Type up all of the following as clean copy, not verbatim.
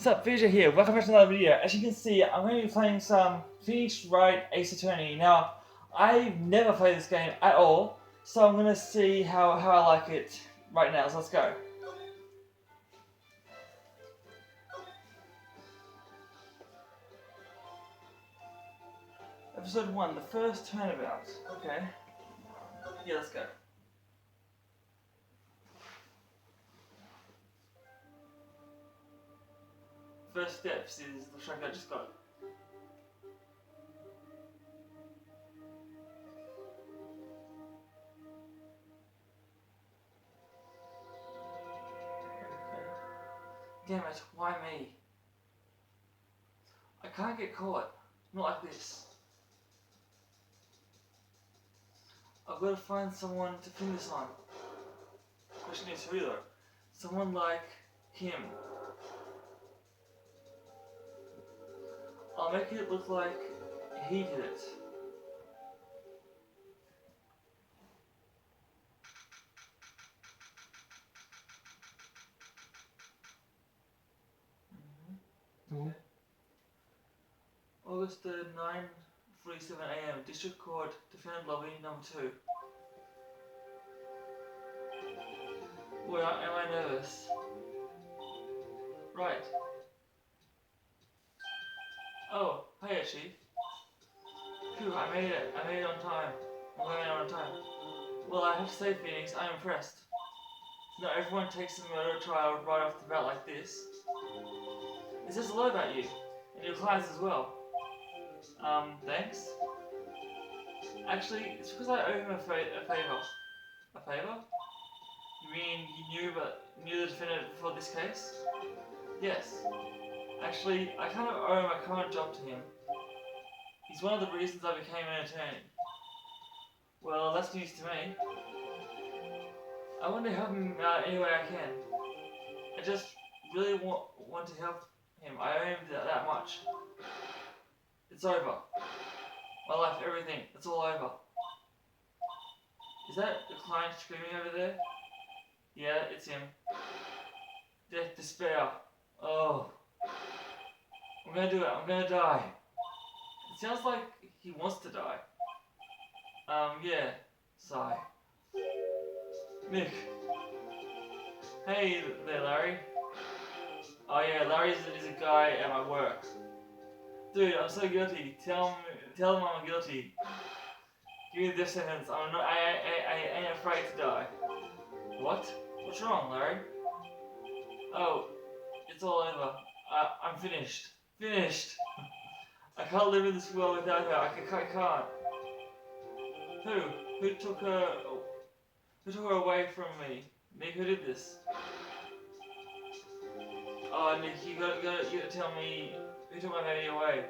What's up, Vija here, welcome back to another video. As you can see, I'm going to be playing some Phoenix Wright Ace Attorney. Now, I've never played this game at all, so I'm going to see how I like it right now, so let's go. Episode 1, the first turnabout. Okay. Yeah, let's go. First steps is the track I just got. Okay. Damn it, why me? I can't get caught. Not like this. I've got to find someone to pin this on. Question is who though? Someone like him. I'll make it look like he did it. August 3rd, 9:47 AM, District Court, Defendant Lobby, number 2. Boy, am I nervous. Right. Oh, hiya, Chief. Phew, I made it. I made it on time. I'm going out on time. Well, I have to say, Phoenix, I'm impressed. Not everyone takes a murder trial right off the bat like this. It says a lot about you, and your clients as well. Thanks. Actually, it's because I owe him a favor. A favor? You mean you knew the defendant before this case? Yes. Actually, I kind of owe my current job to him. He's one of the reasons I became an attorney. Well, that's news to me. I want to help him any way I can. I just really want to help him. I owe him that much. It's over. My life, everything, it's all over. Is that the client screaming over there? Yeah, it's him. Death, despair. Oh. I'm gonna do it. I'm gonna die. It sounds like he wants to die. Yeah. Sigh. Nick. Hey there, Larry. Oh yeah, Larry is a guy at my work. Dude, I'm so guilty. Tell him I'm guilty. Give me the death sentence. I ain't afraid to die. What? What's wrong, Larry? Oh, it's all over. I'm finished. Finished! I can't live in this world without her. I can't. Who? Who took her away from me? Nick, who did this? Oh, Nick, you gotta tell me who took my baby away.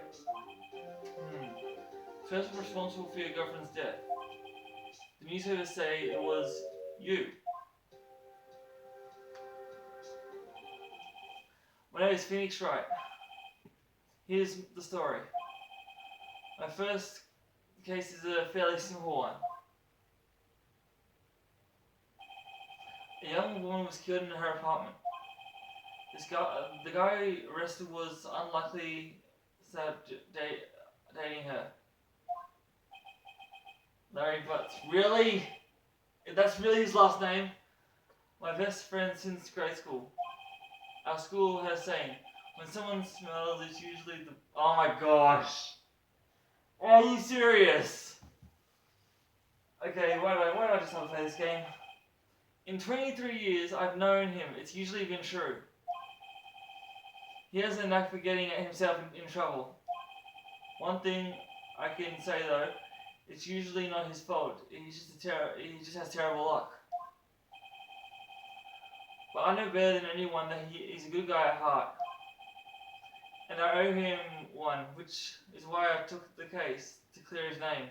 First responsible for your girlfriend's death. The newspapers say it was you. My name is Phoenix Wright. Here's the story. My first case is a fairly simple one. A young woman was killed in her apartment. The guy arrested was unlikely dating her. Larry Butts. Really? That's really his last name? My best friend since grade school. Our school has a saying, when someone smells, it's usually the... Oh my gosh! Are you serious? Okay, why do I just want to play this game? In 23 years I've known him, it's usually been true. He has a knack for getting himself in trouble. One thing I can say though, it's usually not his fault. He just has terrible luck. But I know better than anyone that he's a good guy at heart. And I owe him one, which is why I took the case, to clear his name.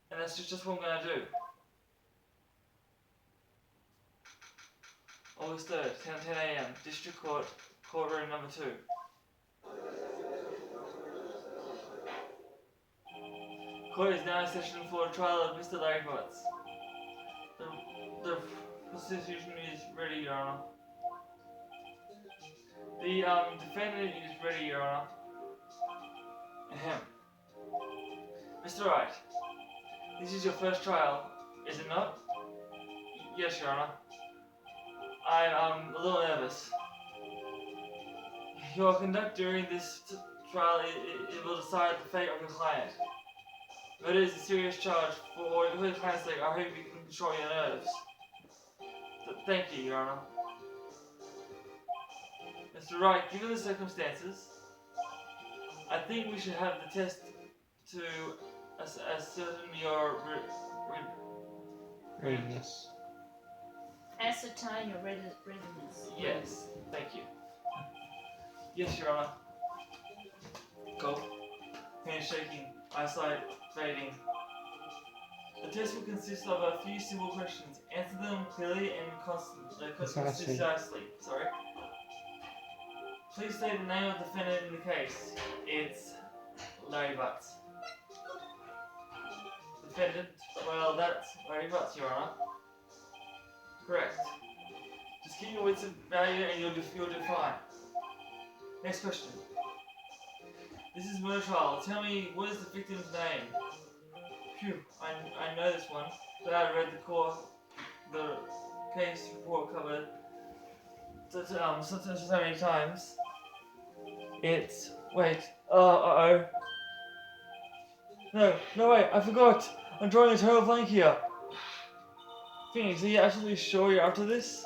And that's just what I'm gonna do. August 3rd, 10 AM, District Court, courtroom number 2. Court is now in session for a trial of Mr. Larry Butts. The prosecution is ready, Your Honor. The defendant is ready, Your Honor. Ahem. Mr. Wright, this is your first trial, is it not? Yes, Your Honor. I'm a little nervous. Your conduct during this trial it will decide the fate of your client. But it is a serious charge for your client's sake. I hope you can control your nerves. Thank you, Your Honor. Mr. Wright, given the circumstances, I think we should have the test to ascertain your Readiness. Ascertain your readiness. Yes, thank you. Yes, Your Honor. Go. Hand shaking, eyesight fading. The test will consist of a few simple questions. Answer them clearly and concisely. Sorry. Please state the name of the defendant in the case. It's Larry Butts. Defendant, well, that's Larry Butts, Your Honor. Correct. Just keep your wits about you and you'll do fine. Next question. This is murder trial. Tell me, what is the victim's name? Phew, I know this one, but I read the case report covered so many times. It's, wait, uh-oh. No, wait, I forgot. I'm drawing a total blank here. Phoenix, are you absolutely sure you're up to this?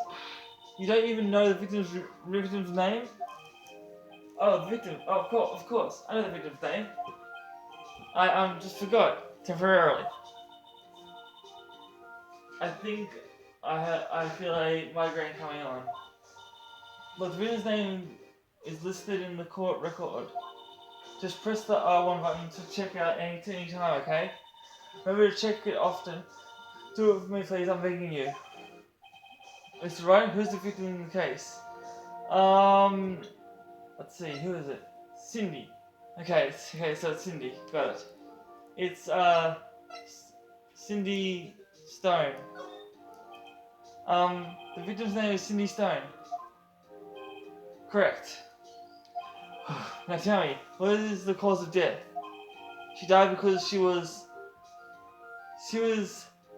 You don't even know the victim's name? Oh, the victim. Oh, of course. I know the victim's name. I just forgot temporarily. I think I feel a migraine coming on. Look, the victim's name is listed in the court record. Just press the R1 button to check out any time, okay? Remember to check it often. Do it for me, please. I'm begging you. Mr. Wright, who's the victim in the case? Let's see, who is it? Cindy. Okay, so it's Cindy. Got it. It's, Cindy Stone. The victim's name is Cindy Stone. Correct. Now tell me, what is the cause of death? She died because she was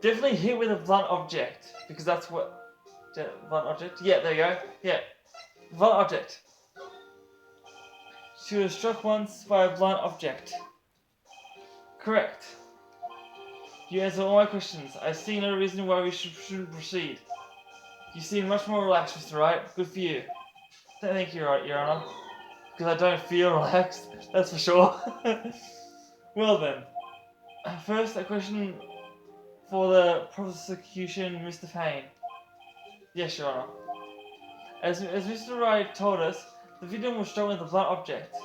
definitely hit with a blunt object. Because that's what... Blunt object? Yeah, there you go. Yeah. Blunt object. She was struck once by a blunt object. Correct. You answered all my questions. I see no reason why we shouldn't proceed. You seem much more relaxed, Mr. Wright. Good for you. Thank you, Your Honor. Because I don't feel relaxed, that's for sure. Well then. First, a question for the prosecution, Mr. Payne. Yes, Your Honor. As Mr. Wright told us, the victim was struck with a blunt object.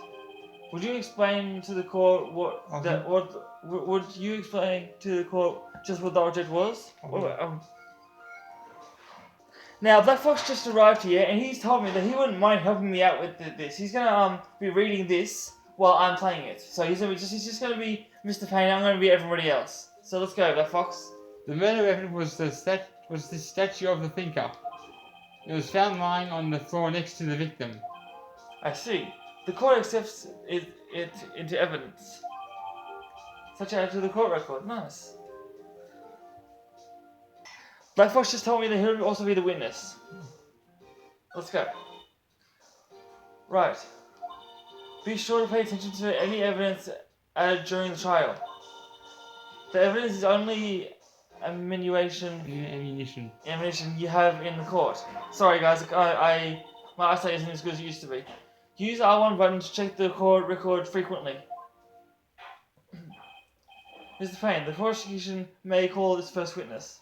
Would you explain to the court would you explain to the court just what the object was? Now, Black Fox just arrived here, and he's told me that he wouldn't mind helping me out with this. He's gonna be reading this while I'm playing it. So he's just gonna be Mr. Payne. I'm gonna be everybody else. So let's go, Black Fox. The murder weapon was the statue of the thinker. It was found lying on the floor next to the victim. I see. The court accepts it into evidence. Such as to the court record. Nice. Black Fox just told me that he'll also be the witness. Let's go. Right. Be sure to pay attention to any evidence added during the trial. The evidence is only ammunition you have in the court. Sorry guys, my eyesight isn't as good as it used to be. Use R1 button to check the court record frequently. Mr. Payne, the prosecution may call this first witness.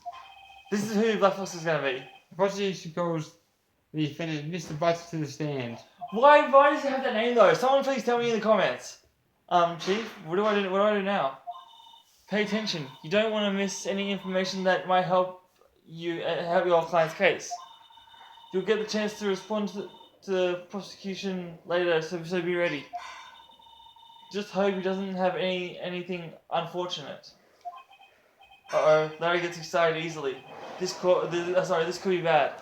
This is who Black Fox is going to be. The prosecution calls the defendant Mr. Butts to the stand. Why does he have that name though? Someone please tell me in the comments. Chief, what do I do now? Pay attention. You don't want to miss any information that might help your client's case. You'll get the chance to respond to the prosecution later, so be ready. Just hope he doesn't have anything unfortunate. Uh-oh, Larry gets excited easily. This could be bad.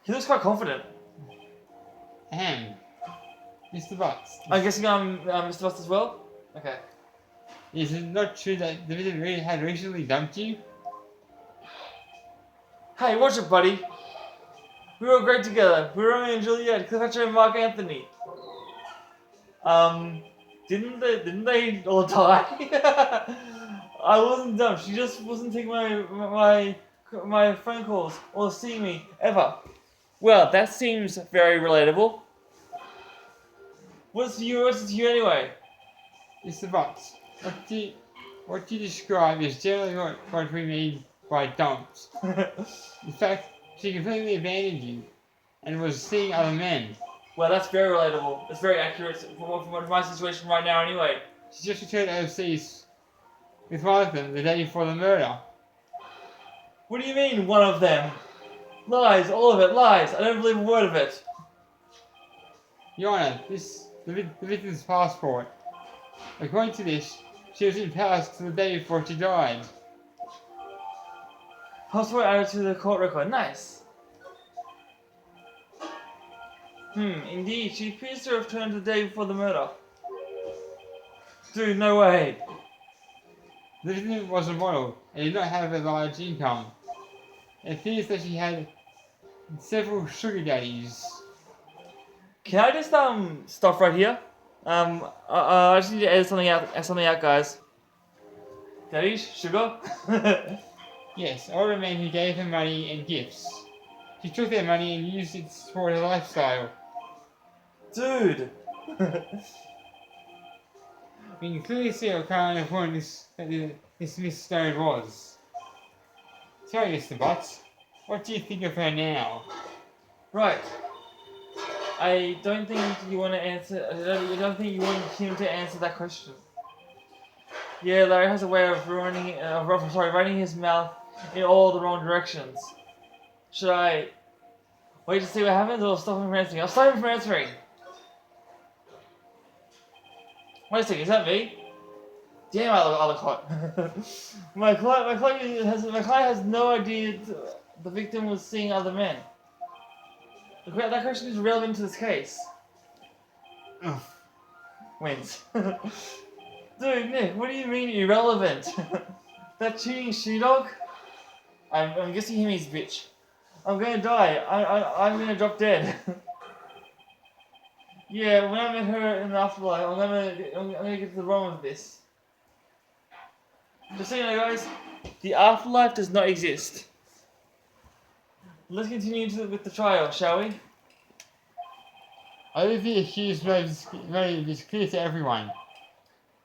He looks quite confident. Ahem. Mr. Butts. I'm guessing I'm Mr. Bust as well? Okay. Is it not true that the victim really had recently dumped you? Hey, watch it, buddy. We were great together. We were Romeo and Juliet, Cleopatra and Mark Anthony. Didn't they all die? I wasn't dumb. She just wasn't taking my phone calls or seeing me ever. Well, that seems very relatable. What's to you anyway? Mr. Butts, what you describe is generally what we mean by dumps. In fact, she completely abandoned you and was seeing other men. Well, that's very relatable. It's very accurate from my situation right now anyway. She just returned overseas with one of them the day before the murder. What do you mean, one of them? Lies, all of it, lies. I don't believe a word of it. Your Honor, the victim's passport. According to this, she was in Paris till the day before she died. Passport added to the court record. Nice. Indeed. She appears to have returned the day before the murder. Dude, no way. The victim was a model and did not have a large income. It appears that she had several sugar daddies. Can I just stop right here? I just need to edit something out, guys. Daddies, sugar. Yes, older men who gave her money and gifts. She took their money and used it to support her lifestyle. Dude. We can clearly see what kind of woman this Miss Stone was. Sorry, Mr. Butts. What do you think of her now? Right. I don't think you want to answer. I don't think you want him to answer that question. Yeah, Larry has a way of running his mouth in all the wrong directions. Should I wait to see what happens or stop him from answering? I'll stop him from answering. Wait a second, is that me? Damn, I look hot. my client has no idea the victim was seeing other men. That question is relevant to this case. Ugh. Wins. Dude, Nick, what do you mean irrelevant? That cheating she-dog? I'm guessing he means bitch. I'm gonna die. I'm gonna drop dead. Yeah, when I met her in the afterlife, I'm gonna get to the bottom of this. Just so you know, guys, the afterlife does not exist. Let's continue with the trial, shall we? I believe the accused motive is clear to everyone.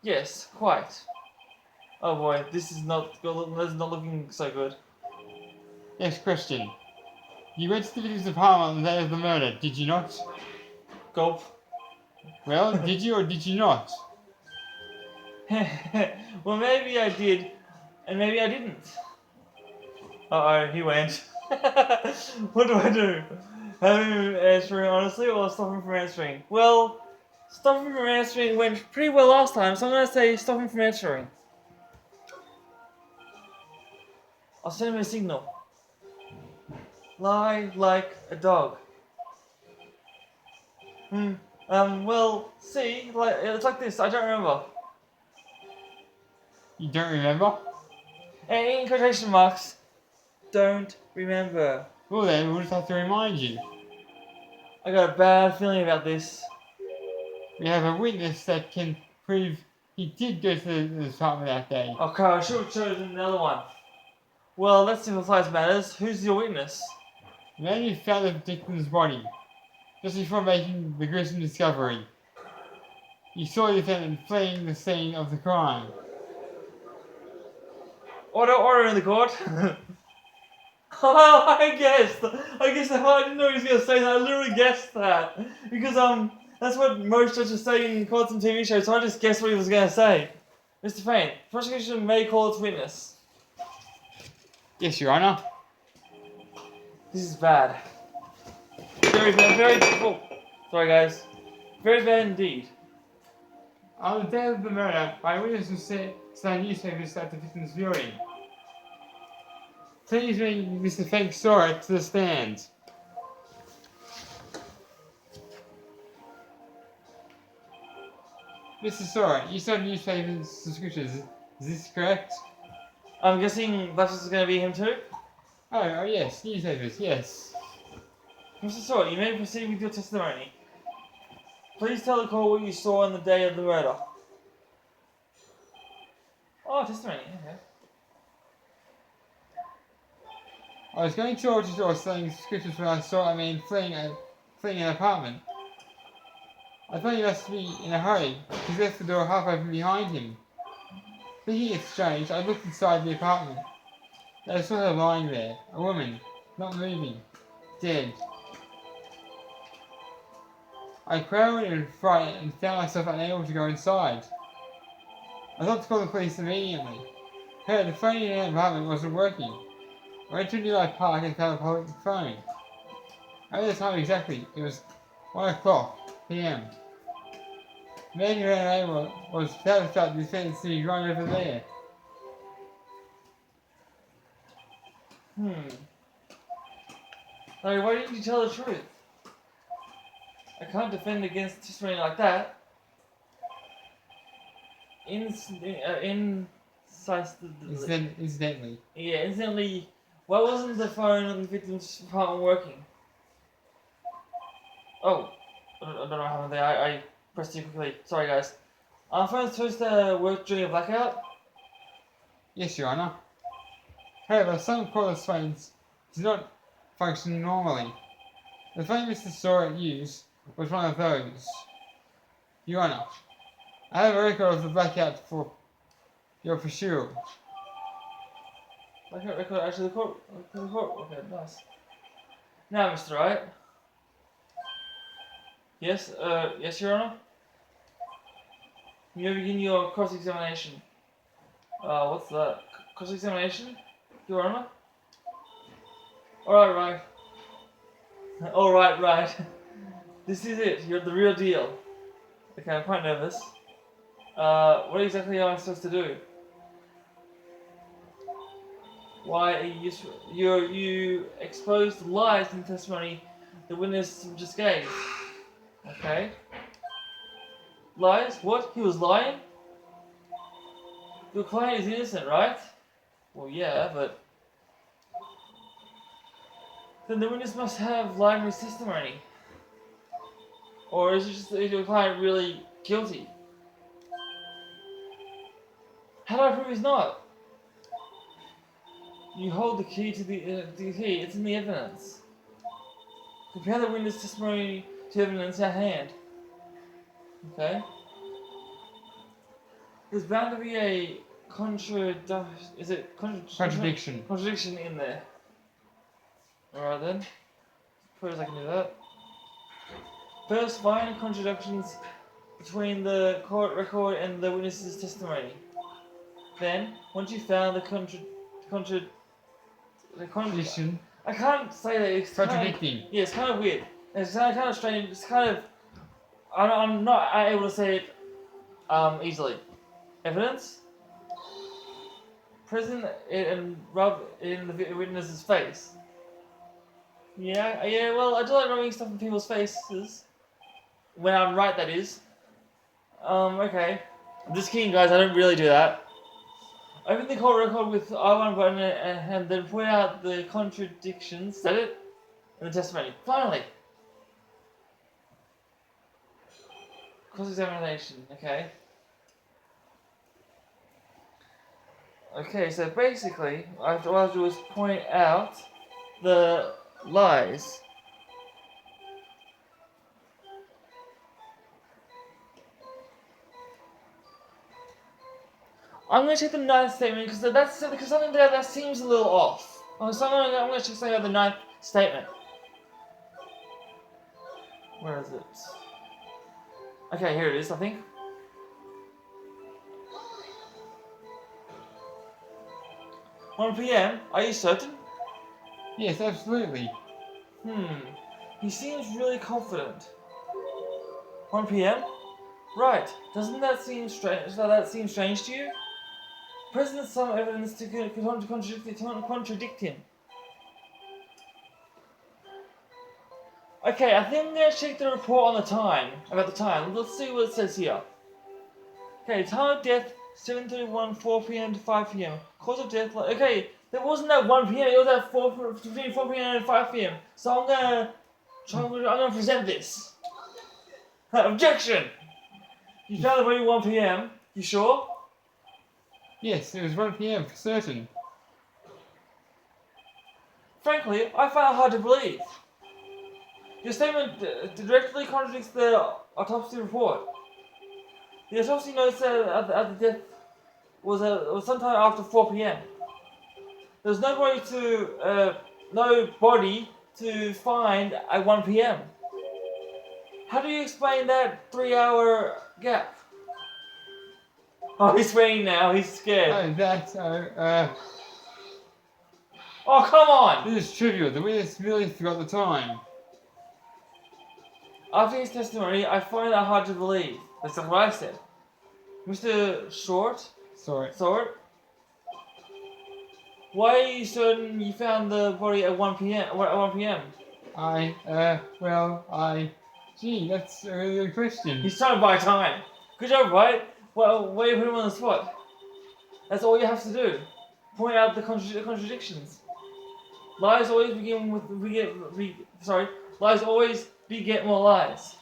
Yes, quite. Oh boy, this is not looking so good. Next question. You went to the victim's apartment on the day of the murder, did you not? Gulp. Well, did you or did you not? Well, maybe I did, and maybe I didn't. Uh-oh, he went. What do I do? Have him answering honestly or stop him from answering? Well, stop him from answering went pretty well last time, so I'm going to say stop him from answering. I'll send him a signal. Lie like a dog. Well, see, it's like this, I don't remember. You don't remember? And in quotation marks, don't remember. Well then, we'll just have to remind you. I got a bad feeling about this. We have a witness that can prove he did go to the apartment that day. Okay, I should have chosen another one. Well, that simplifies matters. Who's your witness? The man who found the victim's body, just before making the gruesome discovery. He saw the defendant fleeing the scene of the crime. Order in the court. Oh, I guessed. I didn't know he was going to say that. I literally guessed that. Because, that's what most judges say in courts and TV shows, so I just guessed what he was going to say. Mr. Payne, prosecution may call its witness. Yes, Your Honor. This is bad. Very bad, oh, sorry guys. Very bad indeed. On the day of the murder, eyewitnesses who saw newspapers at the victim's viewing. Please bring Mr. Fink Sora to the stand. Mr. Sora, you saw newspaper subscriptions. Is this correct? I'm guessing that's just going to be him too? Oh, yes, newspapers, yes. Mr. Sora, you may proceed with your testimony. Please tell the court what you saw on the day of the murder. Oh, testimony, okay. I was going to the store selling subscriptions when I saw a man fleeing an apartment. I thought he must be in a hurry, because he left the door half open behind him. Thinking it strange, I looked inside the apartment. I saw her lying there, a woman, not moving, dead. I quailed in fright and found myself unable to go inside. I thought to call the police immediately. However, the phone in the apartment wasn't working. I went to nearby park and found a public phone. At the time exactly, it was 1 o'clock p.m. The man who ran away was without a doubt the defendant to be right over there. Like, why didn't you tell the truth? I can't defend against testimony like that. Incidentally. Yeah, incidentally. Why wasn't the phone on the victim's apartment working? Oh, I don't know what happened there. I pressed too quickly. Sorry, guys. Are phones supposed to work during a blackout? Yes, Your Honor. However, some cordless phones do not function normally. The phone Mr. Sora used was one of those. Your Honor, I have a record of the blackout for your pursuit. Blackout record, actually, the court. Okay, nice. Now, Mr. Wright. Yes, yes, Your Honor? You may begin your cross-examination. What's that? Cross-examination? Your Honor? Alright, right. Alright, right. This is it. You're the real deal. Okay, I'm quite nervous. What exactly am I supposed to do? Why you exposed lies in testimony the witness just gave. Okay. Lies? What? He was lying? Your client is innocent, right? Well, yeah, but... Then the witness must have lied in his testimony. Or is your client really guilty? How do I prove he's not? You hold the key to the key. It's in the evidence. Compare the witness testimony to evidence at hand. Okay. There's bound to be a contradiction in there. Alright then. Suppose I can do that. First, find contradictions between the court record and the witness's testimony. Then, once you've found the Contradiction. I can't say that. It's Contradicting. Yeah, it's kind of weird. It's kind of strange. It's kind of... I'm not able to say it easily. Evidence? Present and rub in the witness's face. Yeah, well, I do like rubbing stuff in people's faces. When I'm right, that is. Okay. I'm just kidding, guys, I don't really do that. Open the court record with R1 button and then point out the contradictions. Is that it? In the testimony. Finally! Cross-examination, okay. Okay, so basically, what I have to do is point out the lies. I'm going to check the ninth statement because something there that seems a little off. I'm going to check something about the ninth statement. Where is it? Okay, here it is, I think. "1 p.m. Are you certain?" Yes, absolutely. He seems really confident. 1 p.m. Right. Doesn't that seem strange to you? Present some evidence to contradict him. Okay, I think I'm gonna check the report on the time. About the time. Let's see what it says here. Okay, time of death 7:31, 4 p.m. to 5 p.m. Cause of death, okay, there wasn't at 1 p.m. It was at between 4 p.m. and 5 p.m. So I'm gonna present this. Objection! You found the body at 1 p.m. You sure? Yes, it was 1 p.m. for certain. Frankly, I find it hard to believe. Your statement directly contradicts the autopsy report. The autopsy notes that at the death was sometime after 4 p.m. There was no body to find at 1 p.m. How do you explain that 3-hour gap? Oh, he's sweating now. He's scared. Oh, come on! This is trivial. The witness merely forgot the time. After his testimony, I find that hard to believe. That's what I said. Mr. Sorry. Why are you certain you found the body at 1 p.m.? At 1 p.m. Gee, that's a really good question. He's trying to buy time. Good job, right? Well, why you put him on the spot? That's all you have to do. Point out the contradictions. Lies always beget more lies.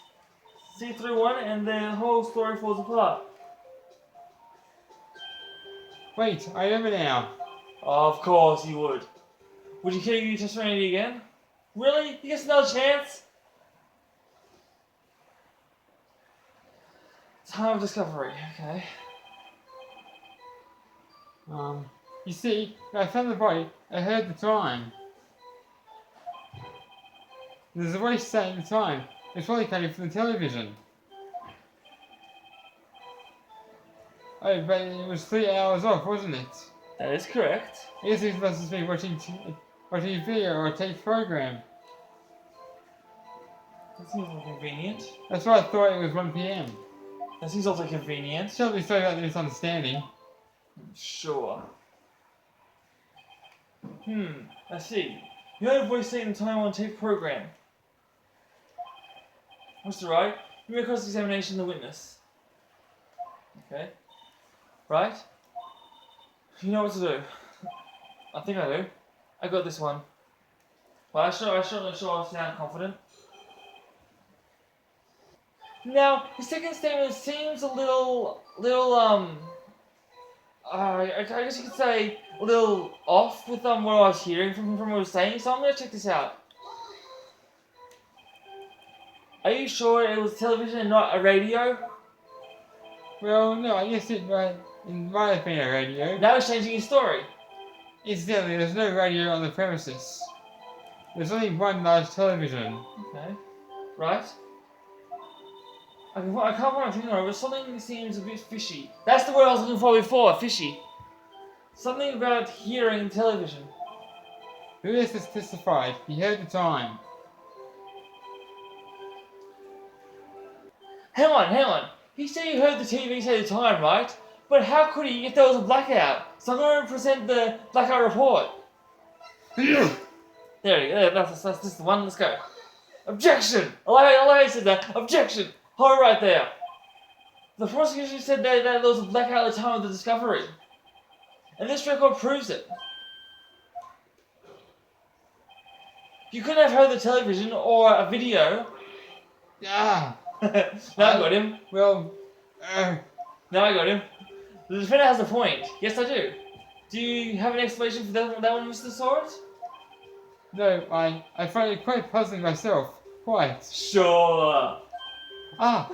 See through one, and the whole story falls apart. Wait, I remember now. Of course you would. Would you kill your testimony again? Really? He gets another chance? Time of discovery, okay. You see, when I found the body, I heard the time. There's a voice saying the time. It's probably coming from the television. Oh, but it was 3 hours off, wasn't it? That is correct. I guess he must have been watching a video or a tape program. That seems convenient. That's why I thought it was 1 p.m. That seems also convenient. Certainly sorry about the misunderstanding. Sure. I see. You heard a voice saying the time on tape program. Mr. Wright, you may cross-examination the witness. Okay. Right? You know what to do. I think I do. I got this one. Well, I sound confident. Now, the second statement seems a little, I guess you could say a little off with what I was hearing from what I was saying, so I'm gonna check this out. Are you sure it was television and not a radio? Well, no, I guess it might have been a radio. Now he's changing his story. Incidentally, there's no radio on the premises. There's only one large television. Okay. Right. I can't put my finger on it, but something seems a bit fishy. That's the word I was looking for before, fishy. Something about hearing television. The witness testified. He heard the time. Hang on. He said he heard the TV say the time, right? But how could he if there was a blackout? So I'm going to present the blackout report. There we go. That's the one. Let's go. Objection! I like how he said that. Objection! Hold it right there. The prosecution said that there was a blackout at the time of the discovery. And this record proves it. You couldn't have heard the television or a video. Ah! Now I got him. Well, Now I got him. The defendant has a point. Yes, I do. Do you have an explanation for that one, Mr. Sword? no, I find it quite puzzling myself. Quite. Sure. Ah!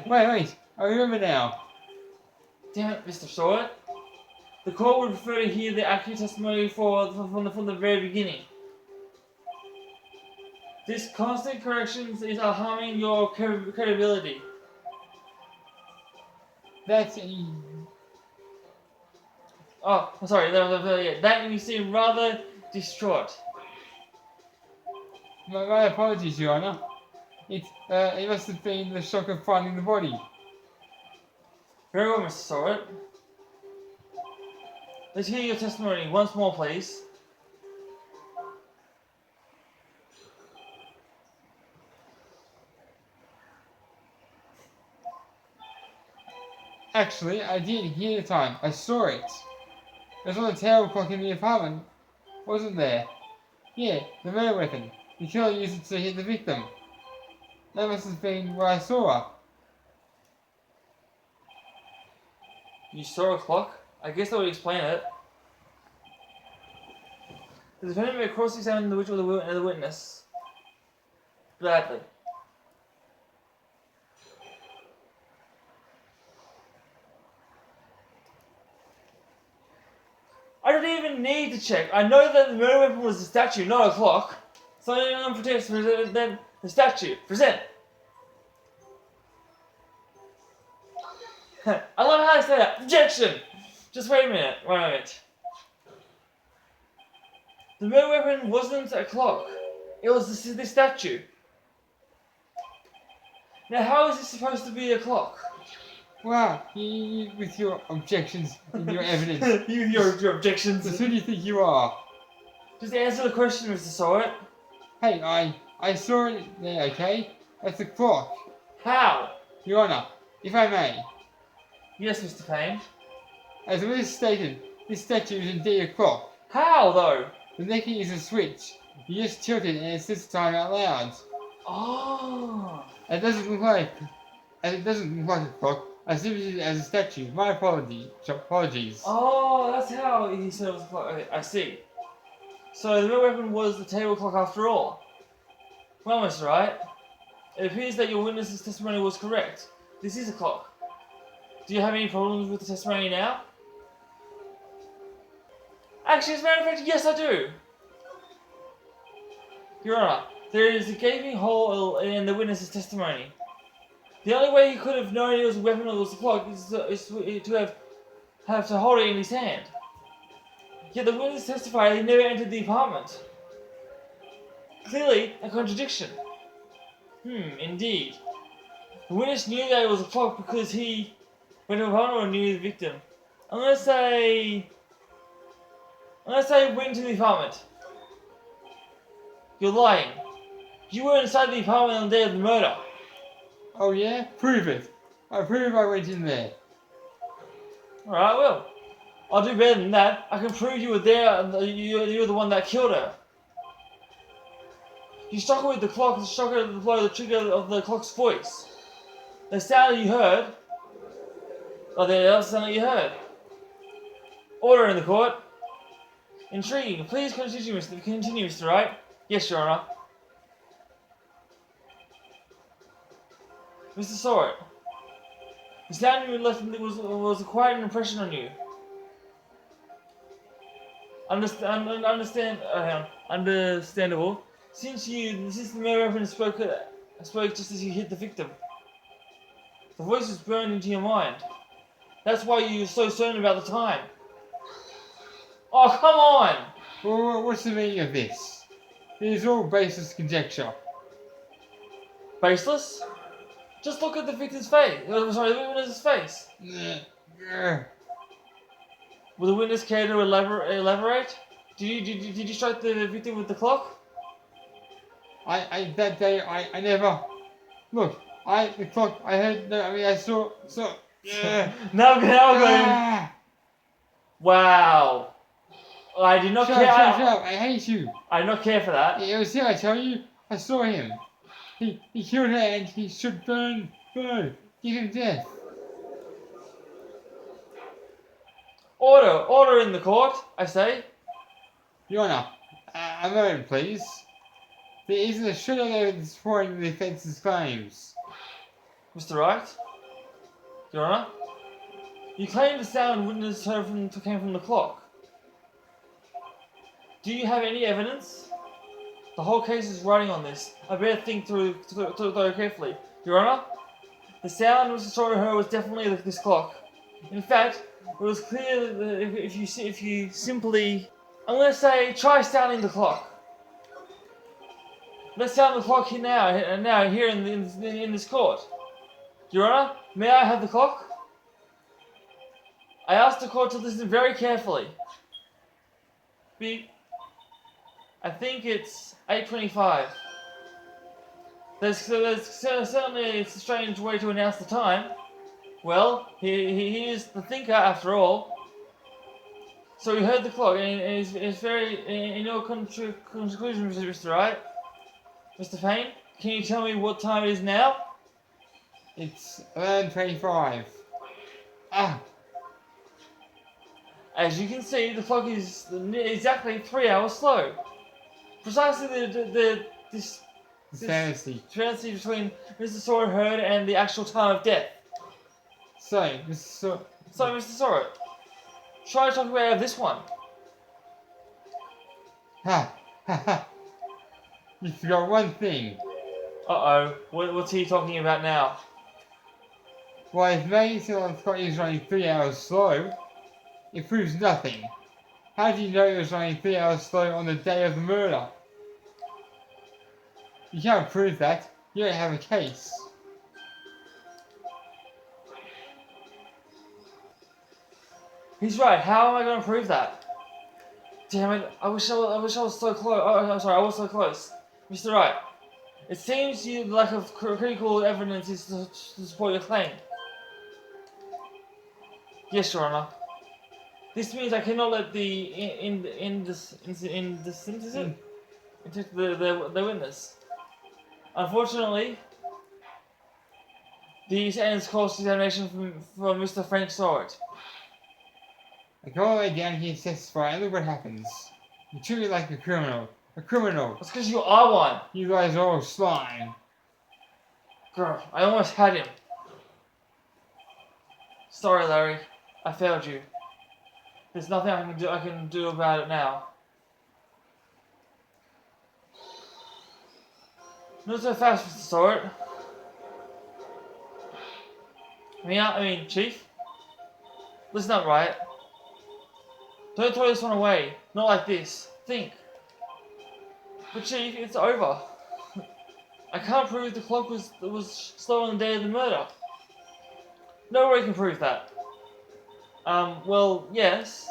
wait, I remember now. Damn it, Mr. Sword. The court would prefer to hear the accurate testimony from the very beginning. This constant corrections is harming your credibility. That's... Oh, I'm sorry. That you seem rather distraught. My apologies, Your Honour. It must have been the shock of finding the body. Very well, Mr. Sword. Let's hear your testimony once more, please. Actually, I didn't hear the time. I saw it. It was on the table clock in the apartment, wasn't there? Yeah, the murder weapon. The killer used it to hit the victim. That must have been what I saw. You saw a clock? I guess that would explain it. The defendant may cross-examine the witness. Gladly. I don't even need to check. I know that the murder weapon was the statue, not a clock. So anyone protects then the statue. Present. I love how I say that. Objection! Just wait a minute. Wait a minute. The murder weapon wasn't a clock. It was the statue. Now how is this supposed to be a clock? Wow, you with your objections and your evidence. you your objections. Who do you think you are? Just answer the question, Mr. Sawyer. Hey, I saw it there, okay? That's a clock. How? Your Honour, if I may. Yes, Mr. Payne. As it was stated, this statue is indeed a clock. How, though? The necking is a switch. You just tilt it and it sets the time out loud. Oh. It doesn't look like a clock. I see it as a statue. My apologies. Oh, that's how he said it was a clock. Okay, I see. So the murder weapon was the table clock after all. Well, Mr. Wright, it appears that your witness's testimony was correct. This is a clock. Do you have any problems with the testimony now? Actually, as a matter of fact, yes I do. Your Honour, there is a gaping hole in the witness's testimony. The only way he could have known it was a weapon or it was a clock is to have to hold it in his hand. Yet the witness testified he never entered the apartment. Clearly, a contradiction. Indeed. The witness knew that it was a clock because he went to the apartment or knew the victim. I'm gonna say went to the apartment. You're lying. You were inside the apartment on the day of the murder. Oh yeah? Prove it. I prove I went in there. Alright, well. I'll do better than that. I can prove you were there and you were the one that killed her. You struck her with the clock, struck her with the blow, the trigger of the clock's voice. The sound that you heard, or the other sound that you heard. Order in the court. Intriguing. Please continue, Mr. Wright. Yes, Your Honour. Mr. Sawyer, the sound you left was quite an impression on you. Understandable. Since the murder weapon spoke just as you hit the victim. The voice was burned into your mind. That's why you were so certain about the time. Oh, come on! Well, what's the meaning of this? It is all baseless conjecture. Baseless? Just look at the victim's face. Sorry, the witness's face. Will the witness care to elaborate? Did you strike the victim with the clock? That day, I never... Look, the clock, I saw... Now go. Wow. I did not care. Shut up, I hate you. I did not care for that. It was here, I tell you. I saw him. He killed her and he should burn, give him death. Order in the court, I say. Your Honour, a moment please. There isn't a shred of evidence supporting the defence's claims. Mr. Wright, Your Honour, you claim the sound witness heard came from the clock. Do you have any evidence? The whole case is riding on this. I better think through carefully. Your Honour, the sound Mr. Sawyer heard was definitely this clock. In fact, it was clear that if you simply, I'm going to say, try sounding the clock. Let's sound the clock here in this court. Your Honour, may I have the clock? I asked the court to listen very carefully. I think it's 8:25. There's certainly a strange way to announce the time. Well, he is the thinker after all. So you heard the clock, and it's very in your conclusion, Mr. Wright. Mr. Payne, can you tell me what time it is now? It's 11:25. Ah, As you can see, the clock is exactly 3 hours slow. Precisely the disparity. discrepancy between Mr. Sawyer heard and the actual time of death. So, Mr. So, Mr. Sawyer, try to talk me out of this one. Ha, ha, ha. You forgot one thing. Uh-oh, what's he talking about now? While if making on the clock is running 3 hours slow, it proves nothing. How do you know it was running 3 hours slow on the day of the murder? You can't prove that. You don't have a case. He's right. How am I going to prove that? Damn it! I wish I was so close. Oh, I'm sorry. I was so close, Mr. Wright. It seems you lack of critical evidence is to support your claim. Yes, Your Honor. This means I cannot let the witness. Unfortunately, these ends cross-examination from Mr. Frank Sawyer. I go all the way down here to testify and look what happens. You treat me like a criminal. A criminal. That's because you are one. You guys are all slime. Girl, I almost had him. Sorry, Larry. I failed you. There's nothing I can do about it now. Not so fast, Mr. Sawyer. I mean, Chief. Listen up, Riot. Don't throw this one away. Not like this. Think. But Chief, it's over. I can't prove the clock was slow on the day of the murder. Nobody can prove that. Well, yes.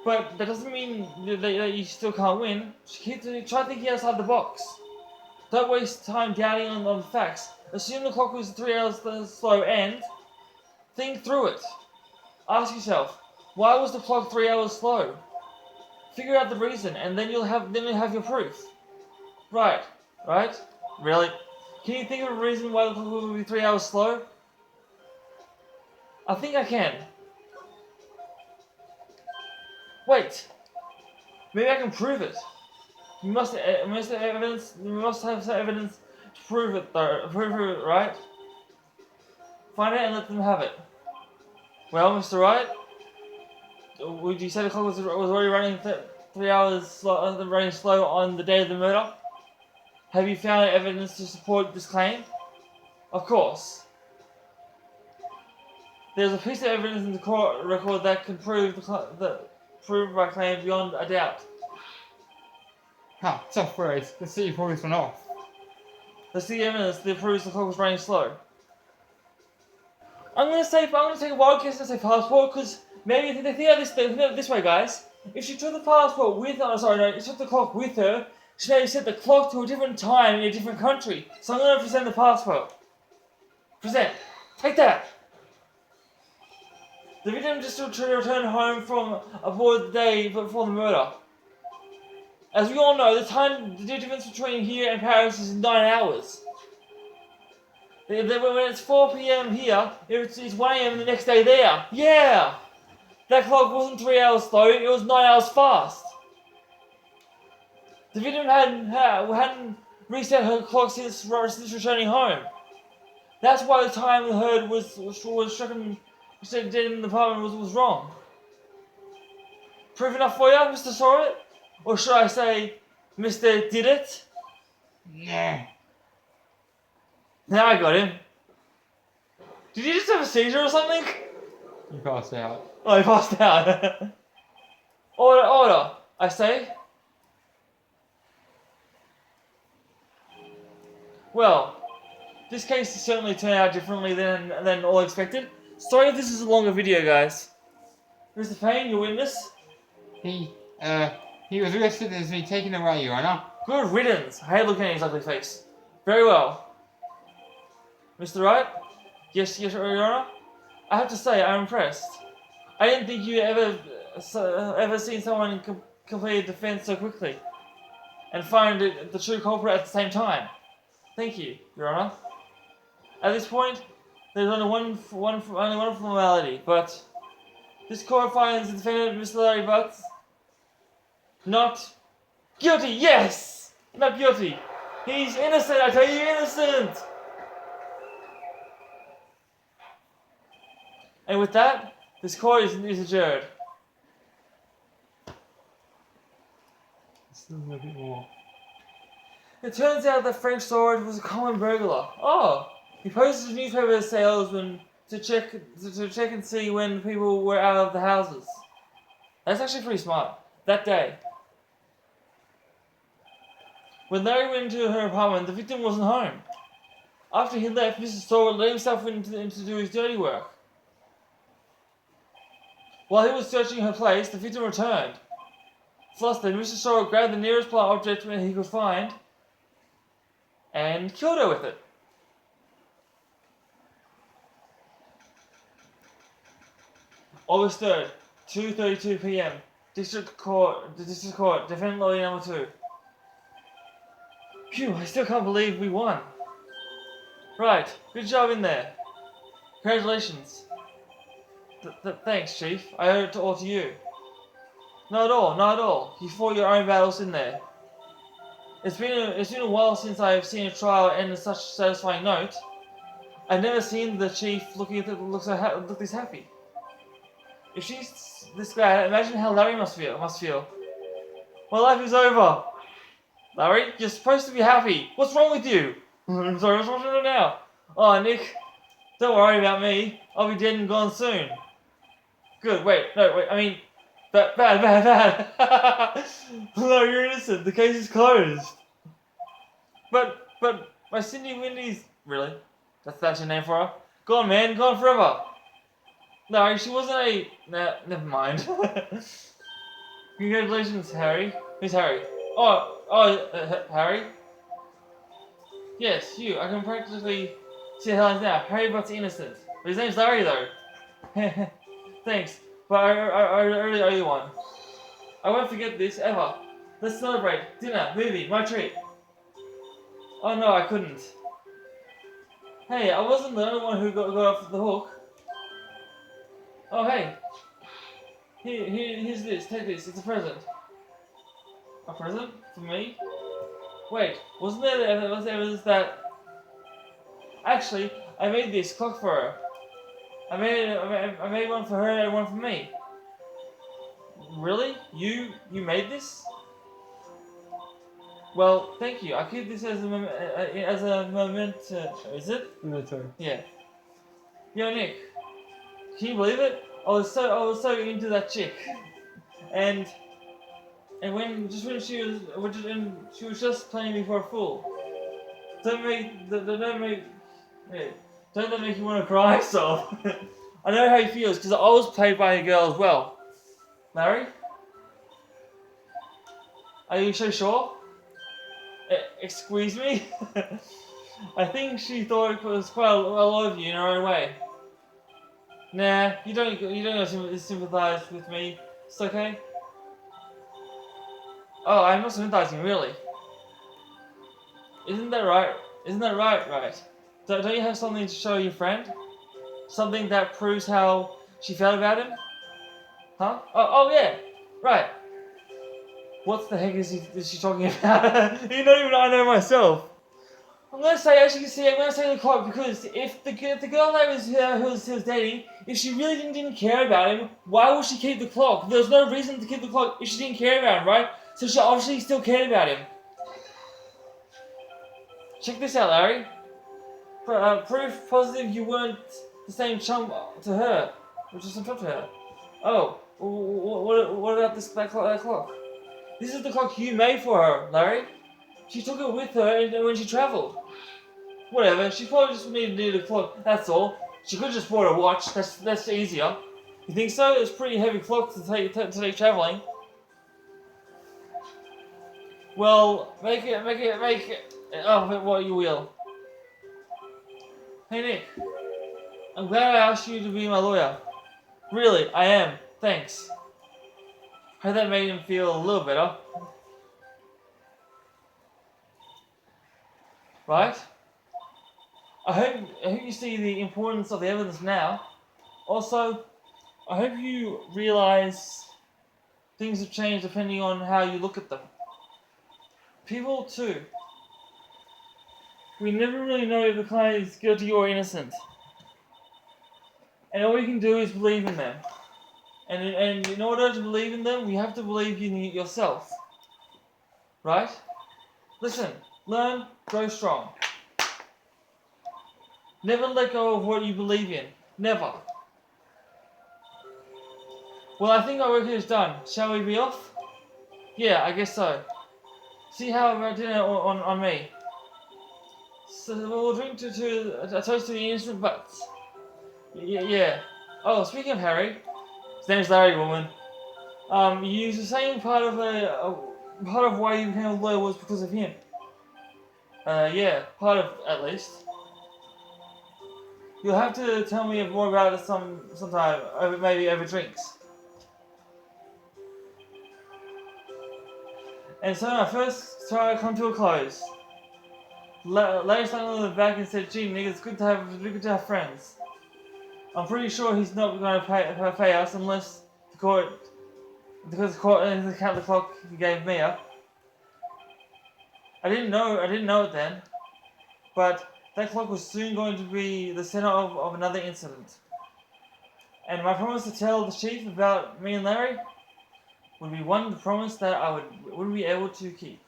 But that doesn't mean that you still can't win. Try thinking outside the box. Don't waste time doubting on the facts. Assume the clock was 3 hours slow and think through it. Ask yourself, why was the clock 3 hours slow? Figure out the reason, and then you'll have your proof. Right? Really? Can you think of a reason why the clock would be 3 hours slow? I think I can. Wait. Maybe I can prove it. We must have evidence. We must have some evidence to prove it, though. Prove it, right? Find it and let them have it. Well, Mr. Wright, would you say the clock was already running 3 hours running slow on the day of the murder? Have you found evidence to support this claim? Of course. There's a piece of evidence in the court record that can prove my claim beyond a doubt. Ha, tough words. Let's see you pull this one off. Let's see the evidence that proves the clock was running slow. I'm gonna take a wild guess and say passport, because maybe they think of this way, guys. If she took the passport with her, she took the clock with her, she may have set the clock to a different time in a different country. So I'm gonna present the passport. Present. Take that. The victim just returned home from aboard the day before the murder. As we all know, the difference between here and Paris is 9 hours. When it's 4 p.m. here, it's 1 a.m. the next day there. Yeah! That clock wasn't 3 hours slow, it was 9 hours fast. The victim hadn't reset her clock since returning home. That's why the time the herd was stricken dead in the apartment was wrong. Proof enough for you, Mr. Sawyer? Or should I say, Mr. Did It? Nah. Now I got him. Did you just have a seizure or something? You passed out. Oh, he passed out. Order, I say. Well, this case has certainly turned out differently than all expected. Sorry if this is a longer video, guys. Mr. Payne, your witness. He was arrested and has been taken away, Your Honor. Good riddance. I hate looking at his ugly face. Very well. Mr. Wright? Yes, Your Honor? I have to say, I'm impressed. I didn't think you ever seen someone complete a defense so quickly, and find the true culprit at the same time. Thank you, Your Honor. At this point, there's only one formality, but this court finds the defendant, Mr. Larry Butts, not guilty. Yes, not guilty. He's innocent. I tell you, innocent. And with that, this court is adjourned. Still a bit more. It turns out that Frank Storage was a common burglar. Oh, he posted newspaper salesmen to check and see when people were out of the houses. That's actually pretty smart. That day, when Larry went into her apartment, the victim wasn't home. After he left, Mr. Storage let himself in to do his dirty work. While he was searching her place, the victim returned. Flustered, Mr. Storage grabbed the nearest blunt object he could find and killed her with it. August 3rd, 2:32 p.m. District Court, defendant lawyer number 2. Phew, I still can't believe we won. Right, good job in there. Congratulations. Thanks, Chief. I owe it all to you. Not at all, not at all. You fought your own battles in there. It's been a while since I have seen a trial end on such a satisfying note. I've never seen the Chief look this happy. If she's this glad, imagine how Larry must feel. My life is over. Larry, you're supposed to be happy. What's wrong with you? I'm sorry, what's wrong with you now? Oh, Nick, don't worry about me. I'll be dead and gone soon. Good, wait, I mean, bad. No, you're innocent. The case is closed. But my Cindy Windy's... Really? That's your name for her? Gone, man. Gone forever. No, she wasn't a... Nah, never mind. Congratulations, Harry. Who's Harry? Harry? Yes, you. I can practically see the headlines now. Harry Butt's innocent. But his name's Larry, though. Thanks. But I really owe you one. I won't forget this, ever. Let's celebrate. Dinner, movie, my treat. Oh no, I couldn't. Hey, I wasn't the only one who got off the hook. Oh hey. Here's this, take this, it's a present. A present? For me? Wait, wasn't there evidence that... Actually, I made this clock for her. I made one for her and one for me. Really? You made this? Well, thank you. I'll keep this as a memento. Is it? Memento. Yeah. Yo, Nick. Can you believe it? I was so into that chick, and when she was just playing me for a fool. Don't that make you want to cry, so. I know how he feels because I was played by a girl as well. Larry? Are you so sure? Excuse me? I think she thought it was quite a lot of you in her own way. Nah, you don't sympathize with me. It's okay. Oh, I'm not sympathizing, really. Isn't that right? Right? Don't you have something to show your friend? Something that proves how she felt about him? Huh? Oh yeah, right. What the heck is she talking about? You don't even I know myself. I'm gonna say, as you can see, I'm gonna say the clock because if the girl that who was dating, if she really didn't care about him, why would she keep the clock? There's no reason to keep the clock if she didn't care about him, right? So she obviously still cared about him. Check this out, Larry. Proof positive you weren't the same chum to her, which is some chum to her. Oh, what about that clock? This is the clock you made for her, Larry. She took it with her when she travelled. Whatever, she probably just needed a clock, that's all. She could have just bought a watch, that's easier. You think so? It's a pretty heavy clock to take travelling. Well, make it of it what you will. Hey Nick, I'm glad I asked you to be my lawyer. Really, I am. Thanks. Hope that made him feel a little better. Right? I hope you see the importance of the evidence now. Also, I hope you realize things have changed depending on how you look at them. People too. We never really know if the client is guilty or innocent. And all we can do is believe in them. And in order to believe in them, we have to believe in yourself. Right? Listen, learn, grow strong. Never let go of what you believe in. Never. Well, I think our work here is done. Shall we be off? Yeah, I guess so. See how about dinner on me. So we'll drink to a toast to the innocent butts. Yeah. Oh, speaking of Harry, his name's Larry, woman. You were saying part of why you became a lawyer was because of him. Yeah, part of at least. You'll have to tell me more about it sometime, maybe over drinks. And so my first trial come to a close. Larry sat on the back and said, "Gee, nigga, it's good to have friends." I'm pretty sure he's not going to pay us unless because the court doesn't count the clock he gave me up. I didn't know it then, but that clock was soon going to be the center of another incident. And my promise to tell the chief about me and Larry would be one promise that I would be able to keep.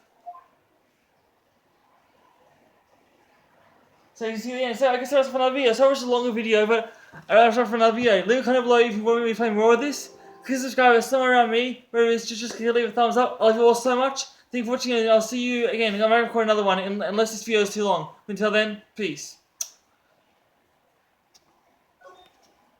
So you can see the end. So I guess that's for another video. Sorry it's a longer video, but I'm sorry for another video. Leave a comment below if you want me to play more of this. Please subscribe somewhere around me. Whether it's just leave a thumbs up. I love you all so much. Thank you for watching, and I'll see you again. I might record another one unless this video is too long. Until then, peace.